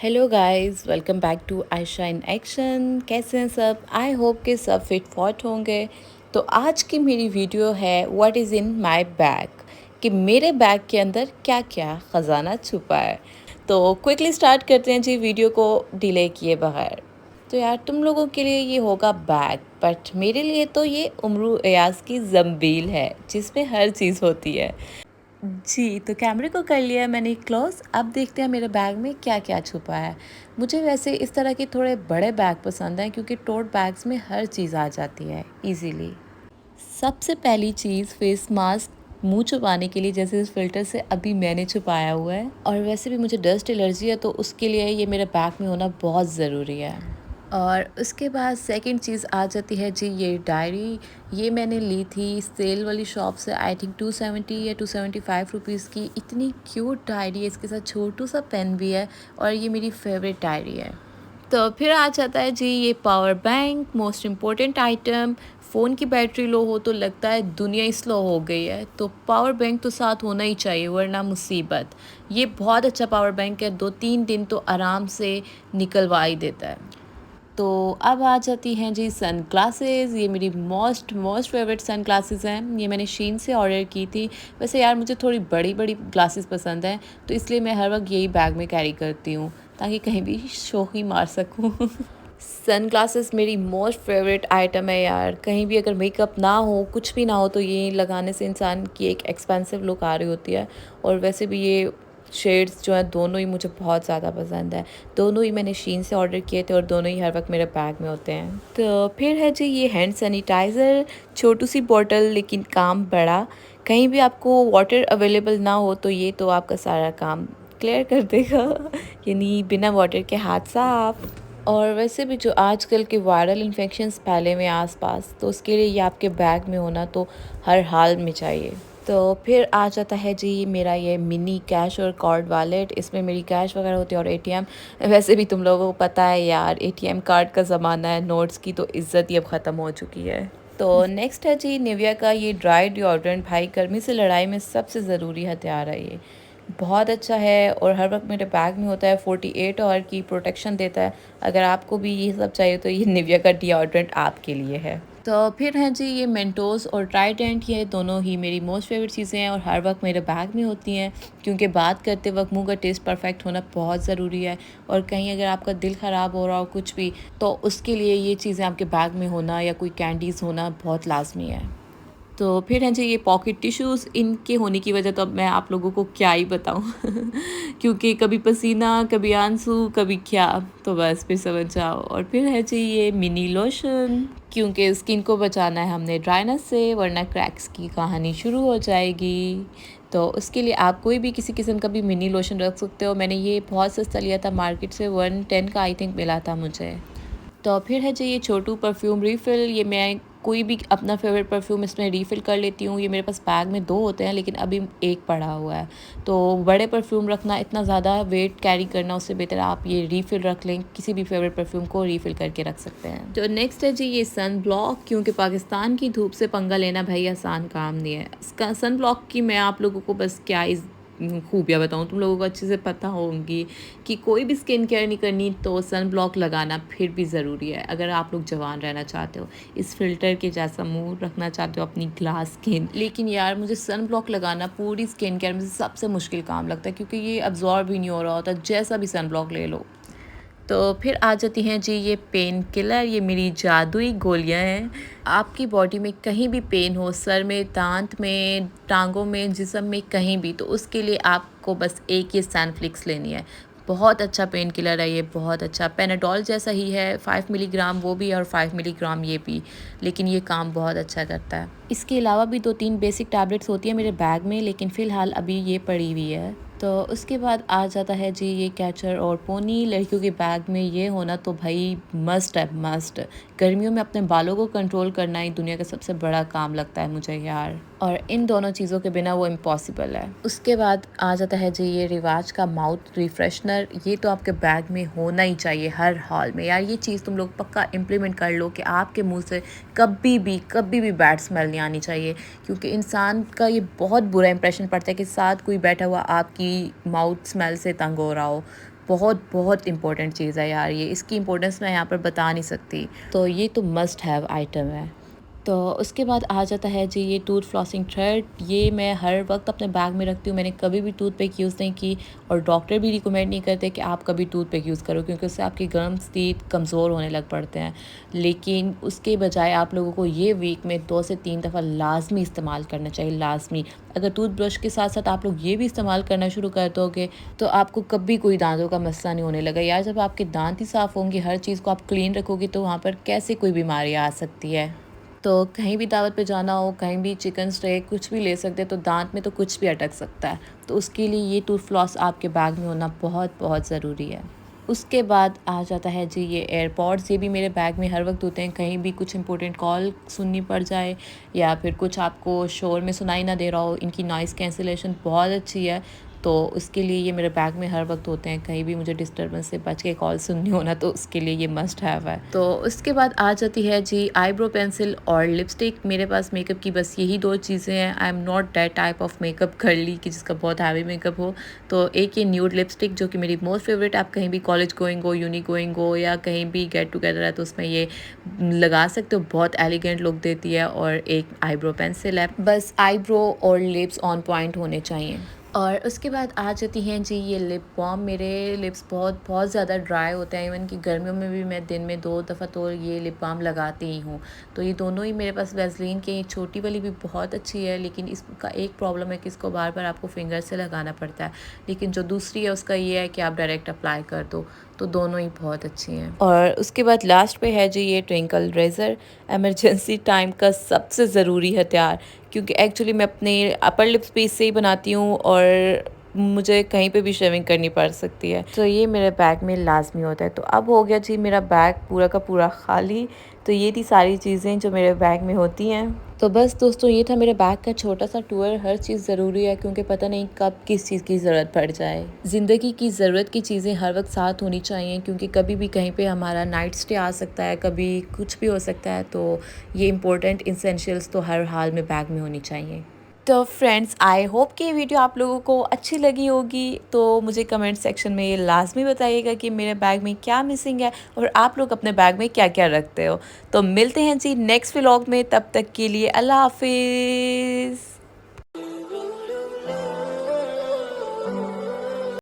Hello guys, welcome back to Ayesha in action. कैसे हैं सब? आई होप कि सब फिट फॉट होंगे। तो आज की मेरी वीडियो है what is in my bag, कि मेरे बैग के अंदर क्या क्या ख़जाना छुपा है। तो क्विकली स्टार्ट करते हैं जी वीडियो को डिले किए बगैर। तो यार तुम लोगों के लिए ये होगा बैग, बट मेरे लिए तो ये उम्र अयाज की जंबील है जिसमें हर चीज़ होती है। जी, तो कैमरे को कर लिया है मैंने क्लोज़। अब देखते हैं मेरे बैग में क्या-क्या छुपा है। मुझे वैसे इस तरह के थोड़े बड़े बैग पसंद हैं क्योंकि टोट बैग्स में हर चीज़ आ जाती है ईज़िली। सबसे पहली चीज़ फेस मास्क मुँह छुपाने के लिए, जैसे इस फ़िल्टर से अभी मैंने छुपाया हुआ है। और वैसे भी मुझे डस्ट एलर्जी है तो उसके लिए ये मेरे बैग में होना बहुत ज़रूरी है। और उसके बाद सेकंड चीज़ आ जाती है जी ये डायरी। ये मैंने ली थी सेल वाली शॉप से, आई थिंक 270 या 275 रुपीज़ की। इतनी क्यूट डायरी है, इसके साथ छोटू सा पेन भी है और ये मेरी फेवरेट डायरी है। तो फिर आ जाता है जी ये power bank, most important item. Phone की बैटरी लो हो तो लगता है दुनिया ही स्लो हो गई है, तो पावर बैंक तो साथ होना ही चाहिए वरना मुसीबत। ये बहुत अच्छा पावर बैंक है, 2-3 दिन तो आराम से निकलवा ही देता है। तो अब आ जाती हैं जी सन ग्लासेस। ये मेरी most most favourite sunglasses हैं। ये मैंने शीन से ऑर्डर की थी। वैसे यार मुझे थोड़ी बड़ी बड़ी ग्लासेस पसंद हैं, तो इसलिए मैं हर वक्त यही बैग में कैरी करती हूँ ताकि कहीं भी शौक़ी मार सकूँ। सन ग्लासेस मेरी मोस्ट फेवरेट आइटम है यार। कहीं भी अगर मेकअप ना हो, कुछ भी ना हो, तो ये लगाने से इंसान की एक एक्सपेंसिव लुक आ रही होती है। और वैसे भी ये शेड्स जो हैं दोनों ही मुझे बहुत ज़्यादा पसंद है। दोनों ही मैंने शीन से ऑर्डर किए थे और दोनों ही हर वक्त मेरे बैग में होते हैं। तो फिर है जी ये हैंड सैनिटाइज़र, छोटी सी बॉटल लेकिन काम बड़ा। कहीं भी आपको वाटर अवेलेबल ना हो तो ये तो आपका सारा काम क्लियर कर देगा। यानी बिना वाटर के हाथ साफ। और वैसे भी जो आजकल के वायरल इन्फेक्शंस फैले हुए हैं आसपास, तो उसके लिए ये आपके बैग में होना तो हर हाल में चाहिए। तो फिर आ जाता है जी मेरा ये मिनी कैश और कार्ड वॉलेट। इसमें मेरी कैश वगैरह होती है और एटीएम। वैसे भी तुम लोगों को पता है यार, एटीएम कार्ड का ज़माना है, नोट्स की तो इज़्ज़त ही अब ख़त्म हो चुकी है। तो नेक्स्ट है जी निविया का ये ड्राई डिओड्रेंट। भाई गर्मी से लड़ाई में सबसे ज़रूरी हथियार है ये। बहुत अच्छा है और हर वक्त मेरे बैग में होता है। 48 आवर की प्रोटेक्शन देता है। अगर आपको भी ये सब चाहिए तो ये निविया का डिओड्रेंट आपके लिए है। तो फिर हैं जी ये मेंटोस और ट्राइडेंट। ये दोनों ही मेरी मोस्ट फेवरेट चीज़ें हैं और हर वक्त मेरे बैग में होती हैं, क्योंकि बात करते वक्त मुंह का टेस्ट परफेक्ट होना बहुत ज़रूरी है। और कहीं अगर आपका दिल ख़राब हो रहा हो कुछ भी, तो उसके लिए ये चीज़ें आपके बैग में होना या कोई कैंडीज़ होना बहुत लाजमी है। तो फिर हैं जी ये पॉकेट टिश्यूज़। इनके होने की वजह तो अब मैं आप लोगों को क्या ही बताऊँ। क्योंकि कभी पसीना, कभी आंसू, कभी क्या, तो बस फिर समझ जाओ। और फिर है जी ये मिनी लोशन, क्योंकि स्किन को बचाना है हमने ड्राइनेस से, वरना क्रैक्स की कहानी शुरू हो जाएगी। तो उसके लिए आप कोई भी किसी किस्म का भी मिनी लोशन रख सकते हो। मैंने ये बहुत सस्ता लिया था मार्केट से, 110 का आई थिंक मिला था मुझे। तो फिर है जी ये छोटू परफ्यूम रिफ़िल। ये मैं कोई भी अपना फेवरेट परफ्यूम इसमें रिफ़िल कर लेती हूँ। ये मेरे पास बैग में 2 होते हैं लेकिन अभी 1 पड़ा हुआ है। तो बड़े परफ्यूम रखना, इतना ज़्यादा वेट कैरी करना, उससे बेहतर आप ये रिफ़िल रख लें। किसी भी फेवरेट परफ्यूम को रिफ़िल करके रख सकते हैं। तो नेक्स्ट है जी ये सन ब्लॉक, क्योंकि पाकिस्तान की धूप से पंगा लेना भाई आसान काम नहीं है। इसका सन ब्लॉक की मैं आप लोगों को बस क्या खूबियाँ बताऊँ, तुम लोगों को अच्छे से पता होंगी कि कोई भी स्किन केयर नहीं करनी तो सन ब्लॉक लगाना फिर भी ज़रूरी है। अगर आप लोग जवान रहना चाहते हो, इस फ़िल्टर के जैसा मुंह रखना चाहते हो अपनी ग्लास स्किन। लेकिन यार मुझे सन ब्लॉक लगाना पूरी स्किन केयर में से सबसे मुश्किल काम लगता है, क्योंकि ये अब्जॉर्ब ही नहीं हो रहा होता जैसा भी सन ब्लॉक ले लो। तो फिर आ जाती हैं जी ये पेन किलर। ये मेरी जादुई गोलियां हैं। आपकी बॉडी में कहीं भी पेन हो, सर में, दांत में, टांगों में, जिस्म में, कहीं भी, तो उसके लिए आपको बस एक ये सैनफ्लिक्स लेनी है। बहुत अच्छा पेन किलर है ये, बहुत अच्छा। पेनाडोल जैसा ही है, 5 मिलीग्राम वो भी है और 5 मिलीग्राम ये भी, लेकिन ये काम बहुत अच्छा करता है। इसके अलावा भी 2-3 बेसिक टैबलेट्स होती हैं मेरे बैग में, लेकिन फ़िलहाल अभी ये पड़ी हुई है। तो उसके बाद आ जाता है जी ये कैचर और पोनी। लड़कियों के बैग में ये होना तो भाई मस्ट है, मस्ट। गर्मियों में अपने बालों को कंट्रोल करना ही दुनिया का सबसे बड़ा काम लगता है मुझे यार, और इन दोनों चीज़ों के बिना वो इम्पॉसिबल है। उसके बाद आ जाता है जी ये रिवाज का माउथ रिफ्रेशनर। ये तो आपके बैग में होना ही चाहिए हर हाल में यार। ये चीज़ तुम लोग पक्का इम्प्लीमेंट कर लो कि आपके मुंह से कभी भी बैड स्मेल नहीं आनी चाहिए, क्योंकि इंसान का ये बहुत बुरा इंप्रेशन पड़ता है कि साथ कोई बैठा हुआ आपकी माउथ स्मेल से तंग हो रहा हो। बहुत बहुत इंपॉर्टेंट चीज़ है यार, ये इसकी इंपॉर्टेंस मैं यहाँ पर बता नहीं सकती। तो ये तो मस्ट हैव आइटम है। तो उसके बाद आ जाता है जी ये टूथ फ्लॉसिंग थ्रेड। ये मैं हर वक्त अपने बैग में रखती हूँ। मैंने कभी भी टूथपिक यूज़ नहीं की और डॉक्टर भी रिकमेंड नहीं करते कि आप कभी टूथपिक यूज़ करो, क्योंकि उससे आपके गम्स टीथ कमज़ोर होने लग पड़ते हैं। लेकिन उसके बजाय आप लोगों को ये वीक में 2 से 3 दफ़ा लाजमी इस्तेमाल करना चाहिए, लाजमी। अगर टूथब्रश के साथ साथ आप लोग ये भी इस्तेमाल करना शुरू कर दोगे तो आपको कभी कोई दांतों का मसला नहीं होने लगा यार। जब आपके दांत ही साफ़ होंगे, हर चीज़ को आप क्लीन रखोगे, तो वहाँ पर कैसे कोई बीमारी आ सकती है। तो कहीं भी दावत पे जाना हो, कहीं भी चिकन स्टेक कुछ भी ले सकते हैं, तो दांत में तो कुछ भी अटक सकता है। तो उसके लिए ये टूथ फ्लॉस आपके बैग में होना बहुत बहुत ज़रूरी है। उसके बाद आ जाता है जी ये एयरपॉड्स। ये भी मेरे बैग में हर वक्त होते हैं, कहीं भी कुछ इंपॉर्टेंट कॉल सुननी पड़ जाए या फिर कुछ आपको शोर में सुनाई ना दे रहा हो। इनकी नॉइज़ कैंसिलेशन बहुत अच्छी है, तो उसके लिए ये मेरे बैग में हर वक्त होते हैं। कहीं भी मुझे डिस्टर्बेंस से बच के कॉल सुननी हो ना, तो उसके लिए ये मस्ट हैव है। तो उसके बाद आ जाती है जी आईब्रो पेंसिल और लिपस्टिक। मेरे पास मेकअप की बस यही 2 चीज़ें हैं। I am not that type of makeup girly कि जिसका बहुत हैवी मेकअप हो। तो एक ये न्यूड लिपस्टिक जो कि मेरी मोस्ट फेवरेट। आप कहीं भी कॉलेज गोइंग हो, यूनी गोइंग हो या कहीं भी गेट टुगेदर है तो उसमें ये लगा सकते हो, बहुत एलिगेंट लुक देती है। और एक आईब्रो पेंसिल है, बस आईब्रो और लिप्स ऑन पॉइंट होने चाहिए। और उसके बाद आ जाती हैं जी ये लिप बाम। मेरे लिप्स बहुत बहुत ज़्यादा ड्राई होते हैं, इवन कि गर्मियों में भी मैं दिन में 2 दफ़ा तो ये लिप बाम लगाती ही हूँ। तो ये दोनों ही मेरे पास वैसलीन की, छोटी वाली भी बहुत अच्छी है, लेकिन इसका एक प्रॉब्लम है कि इसको बार बार आपको फिंगर से लगाना पड़ता है। लेकिन जो दूसरी है उसका ये है कि आप डायरेक्ट अप्लाई कर दो। तो दोनों ही बहुत अच्छी हैं। और उसके बाद लास्ट पे है जी ये ट्विंकल रेज़र, इमरजेंसी टाइम का सबसे ज़रूरी हथियार, क्योंकि एक्चुअली मैं अपने अपर लिप्स पे इससे ही बनाती हूँ और मुझे कहीं पे भी शेविंग करनी पड़ सकती है। तो ये मेरे बैग में लाजमी होता है। तो अब हो गया जी मेरा बैग पूरा का पूरा खाली। तो ये थी सारी चीज़ें जो मेरे बैग में होती हैं। तो बस दोस्तों, ये था मेरे बैग का छोटा सा टूर। हर चीज़ ज़रूरी है, क्योंकि पता नहीं कब किस चीज़ की ज़रूरत पड़ जाए। ज़िंदगी की ज़रूरत की चीज़ें हर वक्त साथ होनी चाहिए, क्योंकि कभी भी कहीं पे हमारा नाइट स्टे आ सकता है, कभी कुछ भी हो सकता है। तो ये इंपॉर्टेंट इसेंशियल्स तो हर हाल में बैग में होनी चाहिए। तो फ्रेंड्स, आई होप कि ये वीडियो आप लोगों को अच्छी लगी होगी। तो मुझे कमेंट सेक्शन में ये लाजमी बताइएगा कि मेरे बैग में क्या मिसिंग है और आप लोग अपने बैग में क्या क्या रखते हो। तो मिलते हैं जी नेक्स्ट व्लॉग में, तब तक के लिए अल्लाह हाफिज़।